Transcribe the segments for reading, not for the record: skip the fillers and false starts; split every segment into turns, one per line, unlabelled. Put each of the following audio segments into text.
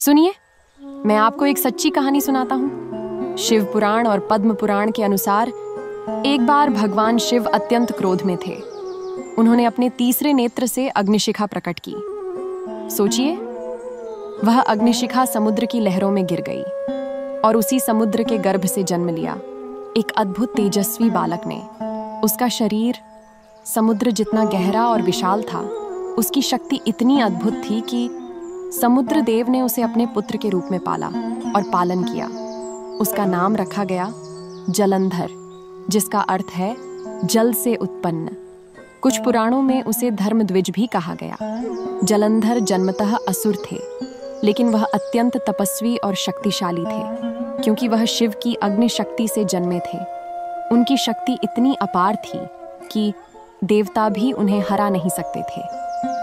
सुनिए, मैं आपको एक सच्ची कहानी सुनाता हूँ। शिव पुराण और पद्म पुराण के अनुसार एक बार भगवान शिव अत्यंत क्रोध में थे। उन्होंने अपने तीसरे नेत्र से अग्निशिखा प्रकट की। सोचिए, वह अग्निशिखा समुद्र की लहरों में गिर गई और उसी समुद्र के गर्भ से जन्म लिया एक अद्भुत तेजस्वी बालक ने। उसका शरीर समुद्र जितना गहरा और विशाल था। उसकी शक्ति इतनी अद्भुत थी कि समुद्र देव ने उसे अपने पुत्र के रूप में पाला और पालन किया। उसका नाम रखा गया जलंधर, जिसका अर्थ है जल से उत्पन्न। कुछ पुराणों में उसे धर्मध्वज भी कहा गया। जलंधर जन्मतः असुर थे, लेकिन वह अत्यंत तपस्वी और शक्तिशाली थे, क्योंकि वह शिव की अग्नि शक्ति से जन्मे थे। उनकी शक्ति इतनी अपार थी कि देवता भी उन्हें हरा नहीं सकते थे।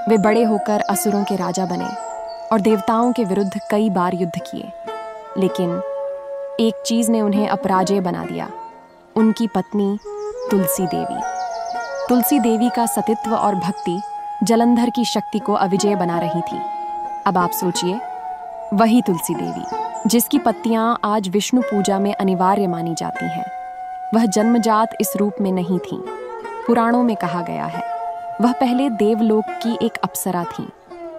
वे बड़े होकर असुरों के राजा बने और देवताओं के विरुद्ध कई बार युद्ध किए, लेकिन एक चीज ने उन्हें अपराजय बना दिया, उनकी पत्नी तुलसी देवी। तुलसी देवी का सतीत्व और भक्ति जलंधर की शक्ति को अविजय बना रही थी। अब आप सोचिए, वही तुलसी देवी जिसकी पत्तियां आज विष्णु पूजा में अनिवार्य मानी जाती हैं, वह जन्मजात इस रूप में नहीं थी। पुराणों में कहा गया है वह पहले देवलोक की एक अप्सरा थी।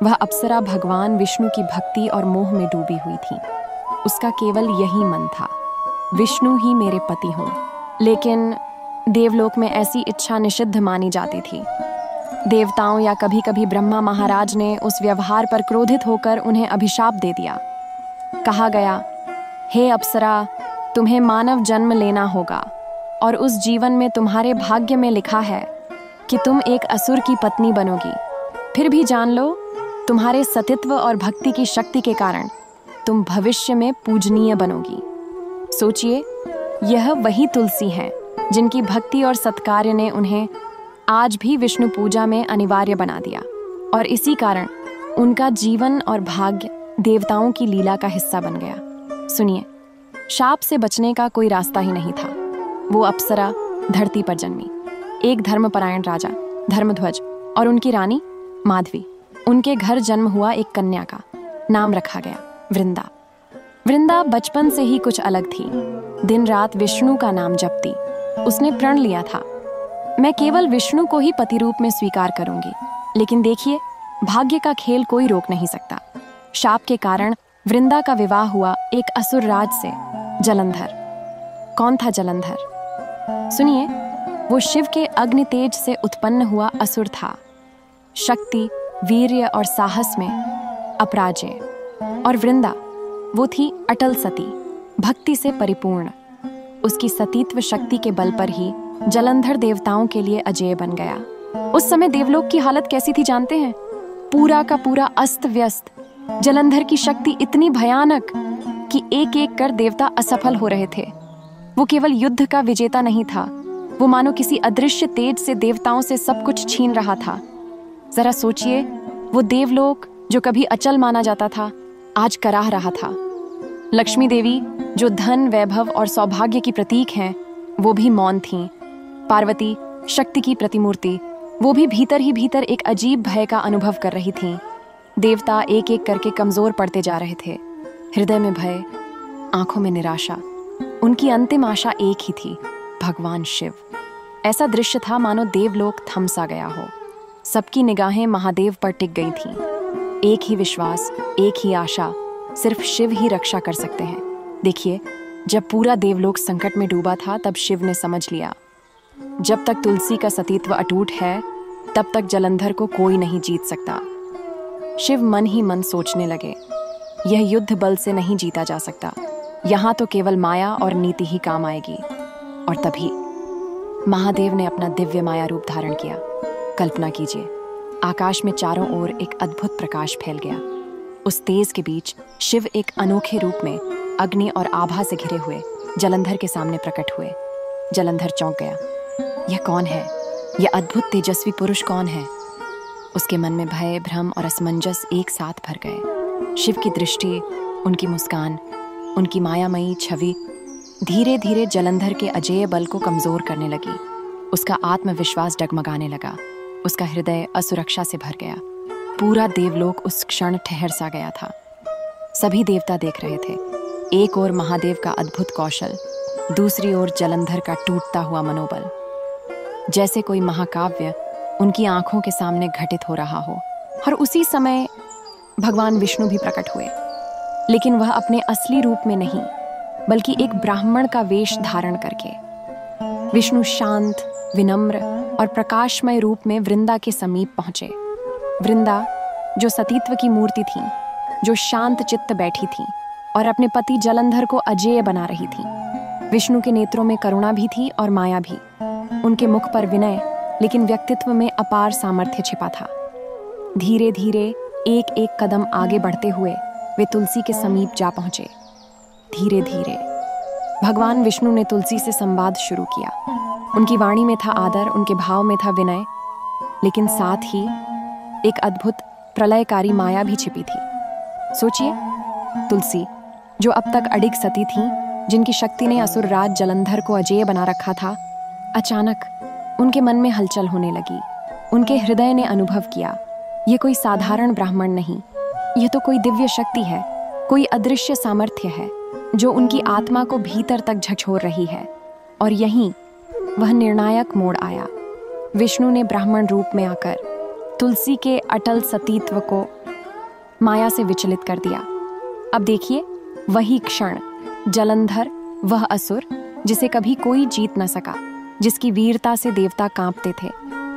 वह अप्सरा भगवान विष्णु की भक्ति और मोह में डूबी हुई थी। उसका केवल यही मन था, विष्णु ही मेरे पति हों। लेकिन देवलोक में ऐसी इच्छा निषिद्ध मानी जाती थी। देवताओं या कभी कभी ब्रह्मा महाराज ने उस व्यवहार पर क्रोधित होकर उन्हें अभिशाप दे दिया। कहा गया, हे अप्सरा, तुम्हें मानव जन्म लेना होगा और उस जीवन में तुम्हारे भाग्य में लिखा है कि तुम एक असुर की पत्नी बनोगी। फिर भी जान लो, तुम्हारे सतीत्व और भक्ति की शक्ति के कारण तुम भविष्य में पूजनीय बनोगी। सोचिए, यह वही तुलसी है जिनकी भक्ति और सत्कार्य ने उन्हें आज भी विष्णु पूजा में अनिवार्य बना दिया, और इसी कारण उनका जीवन और भाग्य देवताओं की लीला का हिस्सा बन गया। सुनिए, शाप से बचने का कोई रास्ता ही नहीं था। वो अप्सरा धरती पर जन्मी। एक धर्मपरायण राजा धर्मध्वज और उनकी रानी माधवी, उनके घर जन्म हुआ एक कन्या का। नाम रखा गया वृंदा। वृंदा बचपन से ही कुछ अलग थी। दिन रात विष्णु का नाम जपती। उसने प्रण लिया था, मैं केवल विष्णु को ही पति रूप में स्वीकार करूंगी। लेकिन देखिए, भाग्य का खेल कोई रोक नहीं सकता। शाप के कारण वृंदा का विवाह हुआ एक असुर राज से, जलंधर। कौन था जलंधर? सुनिए, वो शिव के अग्नि तेज से उत्पन्न हुआ असुर था। शक्ति, वीर्य और साहस में अपराजय। और वृंदा, वो थी अटल सती, भक्ति से परिपूर्ण। उसकी सतीत्व शक्ति के बल पर ही जलंधर देवताओं के लिए अजेय बन गया। उस समय देवलोक की हालत कैसी थी जानते हैं? पूरा का पूरा अस्त व्यस्त। जलंधर की शक्ति इतनी भयानक कि एक एक कर देवता असफल हो रहे थे। वो केवल युद्ध का विजेता नहीं था, वो मानो किसी अदृश्य तेज से देवताओं से सब कुछ छीन रहा था। जरा सोचिए, वो देवलोक जो कभी अचल माना जाता था, आज कराह रहा था। लक्ष्मी देवी, जो धन, वैभव और सौभाग्य की प्रतीक हैं, वो भी मौन थीं। पार्वती, शक्ति की प्रतिमूर्ति, वो भी भीतर ही भीतर एक अजीब भय का अनुभव कर रही थीं। देवता एक एक करके कमजोर पड़ते जा रहे थे। हृदय में भय, आंखों में निराशा। उनकी अंतिम आशा एक ही थी, भगवान शिव। ऐसा दृश्य था मानो देवलोक थम सा गया हो। सबकी निगाहें महादेव पर टिक गई थीं। एक ही विश्वास, एक ही आशा, सिर्फ शिव ही रक्षा कर सकते हैं। देखिए, जब पूरा देवलोक संकट में डूबा था, तब शिव ने समझ लिया, जब तक तुलसी का सतीत्व अटूट है, तब तक जलंधर को कोई नहीं जीत सकता। शिव मन ही मन सोचने लगे, यह युद्ध बल से नहीं जीता जा सकता। यहाँ तो केवल माया और नीति ही काम आएगी। और तभी महादेव ने अपना दिव्य माया रूप धारण किया। कल्पना कीजिए, आकाश में चारों ओर एक अद्भुत प्रकाश फैल गया। उस तेज के बीच शिव एक अनोखे रूप में अग्नि और आभा से घिरे हुए जलंधर के सामने प्रकट हुए। जलंधर चौंक गया। यह कौन है? यह अद्भुत तेजस्वी पुरुष कौन है? उसके मन में भय, भ्रम और असमंजस एक साथ भर गए। शिव की दृष्टि, उनकी मुस्कान, उनकी मायामयी छवि धीरे धीरे जलंधर के अजेय बल को कमजोर करने लगी। उसका आत्मविश्वास डगमगाने लगा। उसका हृदय असुरक्षा से भर गया। पूरा देवलोक उस क्षण ठहर सा गया था। सभी देवता देख रहे थे। एक ओर महादेव का अद्भुत कौशल, दूसरी ओर जलंधर का टूटता हुआ मनोबल। जैसे कोई महाकाव्य उनकी आंखों के सामने घटित हो रहा हो। और उसी समय भगवान विष्णु भी प्रकट हुए, लेकिन वह अपने असली रूप में नहीं, बल्कि एक ब्राह्मण का वेश धारण करके। विष्णु शांत, विनम्र और प्रकाशमय रूप में वृंदा के समीप पहुंचे। वृंदा जो सतीत्व की मूर्ति थी, जो शांत चित्त बैठी थी और अपने पति जलंधर को अजेय बना रही थी। विष्णु के नेत्रों में करुणा भी थी और माया भी। उनके मुख पर विनय, लेकिन व्यक्तित्व में अपार सामर्थ्य छिपा था। धीरे धीरे एक एक कदम आगे बढ़ते हुए वे तुलसी के समीप जा पहुंचे। धीरे धीरे भगवान विष्णु ने तुलसी से संवाद शुरू किया। उनकी वाणी में था आदर, उनके भाव में था विनय, लेकिन साथ ही एक अद्भुत प्रलयकारी माया भी छिपी थी। सोचिए, तुलसी जो अब तक अडिग सती थी, जिनकी शक्ति ने असुर राज जलंधर को अजेय बना रखा था, अचानक उनके मन में हलचल होने लगी। उनके हृदय ने अनुभव किया, ये कोई साधारण ब्राह्मण नहीं, यह तो कोई दिव्य शक्ति है, कोई अदृश्य सामर्थ्य है जो उनकी आत्मा को भीतर तक झकझोर रही है। और यहीं वह निर्णायक मोड़ आया। विष्णु ने ब्राह्मण रूप में आकर तुलसी के अटल सतीत्व को माया से विचलित कर दिया। अब देखिए, वही क्षण जलंधर, वह असुर जिसे कभी कोई जीत न सका, जिसकी वीरता से देवता कांपते थे,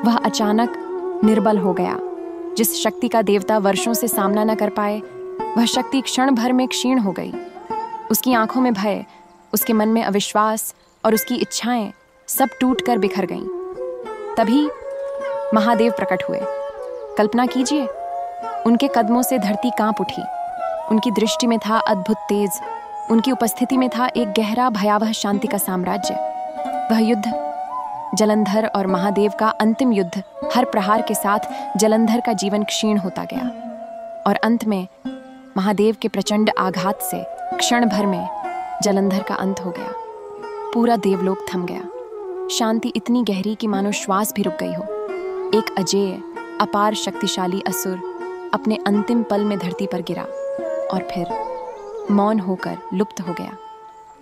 वह अचानक निर्बल हो गया। जिस शक्ति का देवता वर्षों से सामना न कर पाए, वह शक्ति क्षण भर में क्षीण हो गई। उसकी आंखों में भय, उसके मन में अविश्वास और उसकी इच्छाएं सब टूटकर बिखर गईं। तभी महादेव प्रकट हुए। कल्पना कीजिए, उनके कदमों से धरती कांप उठी। उनकी दृष्टि में था अद्भुत तेज, उनकी उपस्थिति में था एक गहरा भयावह शांति का साम्राज्य। वह युद्ध, जलंधर और महादेव का अंतिम युद्ध, हर प्रहार के साथ जलंधर का जीवन क्षीण होता गया और अंत में महादेव के प्रचंड आघात से क्षण भर में जलंधर का अंत हो गया। पूरा देवलोक थम गया। शांति इतनी गहरी कि मानो श्वास भी रुक गई हो। एक अजेय, अपार शक्तिशाली असुर अपने अंतिम पल में धरती पर गिरा और फिर मौन होकर लुप्त हो गया।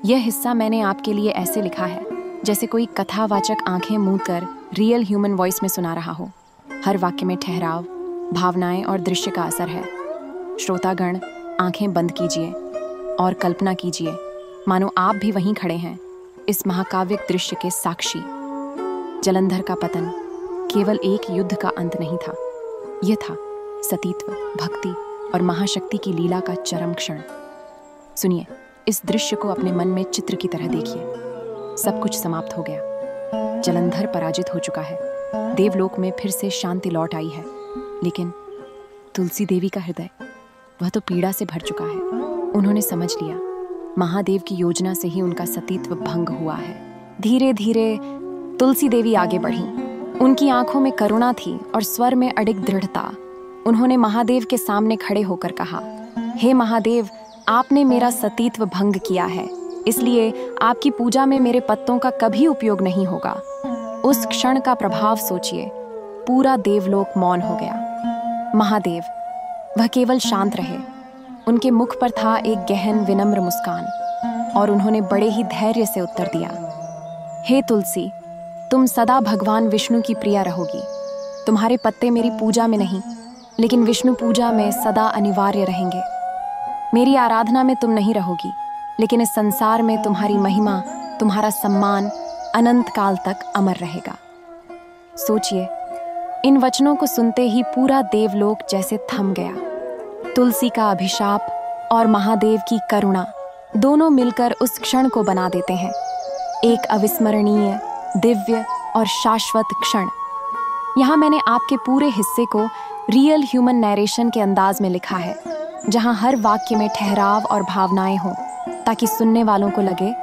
यह हिस्सा मैंने आपके लिए ऐसे लिखा है जैसे कोई कथावाचक आंखें मूंद कर रियल ह्यूमन वॉइस में सुना रहा हो। हर वाक्य में ठहराव, भावनाएं और दृश्य का असर है। श्रोतागण, आंखें बंद कीजिए और कल्पना कीजिए मानो आप भी वहीं खड़े हैं, इस महाकाव्यिक दृश्य के साक्षी। जलंधर का पतन केवल एक युद्ध का अंत नहीं था, यह था सतीत्व, भक्ति और महाशक्ति की लीला का चरम क्षण। सुनिए, इस दृश्य को अपने मन में चित्र की तरह देखिए। सब कुछ समाप्त हो गया। जलंधर पराजित हो चुका है। देवलोक में फिर से शांति लौट आई है, लेकिन तुलसी देवी का हृदय, वह तो पीड़ा से भर चुका है। उन्होंने समझ लिया, महादेव की योजना से ही उनका सतीत्व भंग हुआ है। धीरे धीरे तुलसी देवी आगे बढ़ी। उनकी आंखों में करुणा थी और स्वर में अडिग दृढ़ता। उन्होंने महादेव के सामने खड़े होकर कहा, हे महादेव, आपने मेरा सतीत्व भंग किया है, इसलिए आपकी पूजा में मेरे पत्तों का कभी उपयोग नहीं होगा। उस क्षण का प्रभाव सोचिए। पूरा देवलोक मौन हो गया। महादेव, वह केवल शांत रहे। उनके मुख पर था एक गहन विनम्र मुस्कान और उन्होंने बड़े ही धैर्य से उत्तर दिया, हे तुलसी, तुम सदा भगवान विष्णु की प्रिया रहोगी। तुम्हारे पत्ते मेरी पूजा में नहीं, लेकिन विष्णु पूजा में सदा अनिवार्य रहेंगे। मेरी आराधना में तुम नहीं रहोगी, लेकिन इस संसार में तुम्हारी महिमा, तुम्हारा सम्मान अनंत काल तक अमर रहेगा। सोचिए, इन वचनों को सुनते ही पूरा देवलोक जैसे थम गया। तुलसी का अभिशाप और महादेव की करुणा दोनों मिलकर उस क्षण को बना देते हैं एक अविस्मरणीय, दिव्य और शाश्वत क्षण। यहाँ मैंने आपके पूरे हिस्से को रियल ह्यूमन नैरेशन के अंदाज में लिखा है, जहाँ हर वाक्य में ठहराव और भावनाएं हों, ताकि सुनने वालों को लगे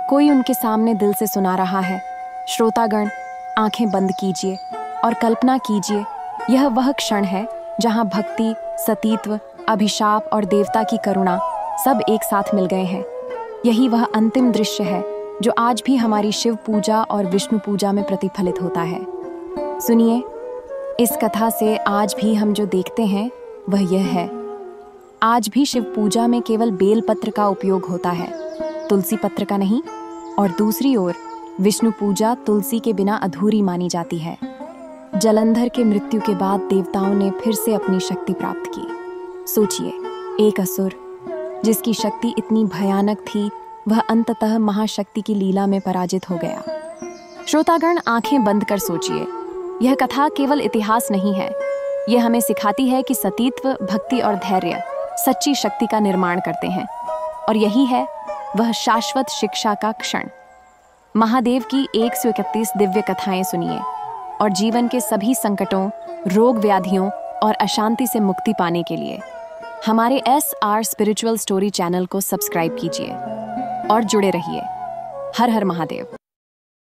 कोई उनके सामने दिल से सुना रहा है। श्रोतागण, आंखें बंद कीजिए और कल्पना कीजिए, यह वह क्षण है जहाँ भक्ति, सतीत्व, अभिशाप और देवता की करुणा सब एक साथ मिल गए हैं। यही वह अंतिम दृश्य है जो आज भी हमारी शिव पूजा और विष्णु पूजा में प्रतिफलित होता है। सुनिए, इस कथा से आज भी हम जो देखते हैं वह यह है, आज भी शिव पूजा में केवल बेलपत्र का उपयोग होता है, तुलसी पत्र का नहीं। और दूसरी ओर विष्णु पूजा तुलसी के बिना अधूरी मानी जाती है। जलंधर के मृत्यु के बाद देवताओं ने फिर से अपनी शक्ति प्राप्त की। सोचिए, एक असुर जिसकी शक्ति इतनी भयानक थी, वह अंततः महाशक्ति की लीला में पराजित हो गया। श्रोतागण, आंखें बंद कर सोचिए, यह कथा केवल इतिहास नहीं है, यह हमें सिखाती है कि सतीत्व, भक्ति और धैर्य सच्ची शक्ति का निर्माण करते हैं। और यही है वह शाश्वत शिक्षा का क्षण। महादेव की 131 दिव्य कथाएं सुनिए और जीवन के सभी संकटों, रोग व्याधियों और अशांति से मुक्ति पाने के लिए हमारे SR स्पिरिचुअल स्टोरी चैनल को सब्सक्राइब कीजिए और जुड़े रहिए। हर हर महादेव।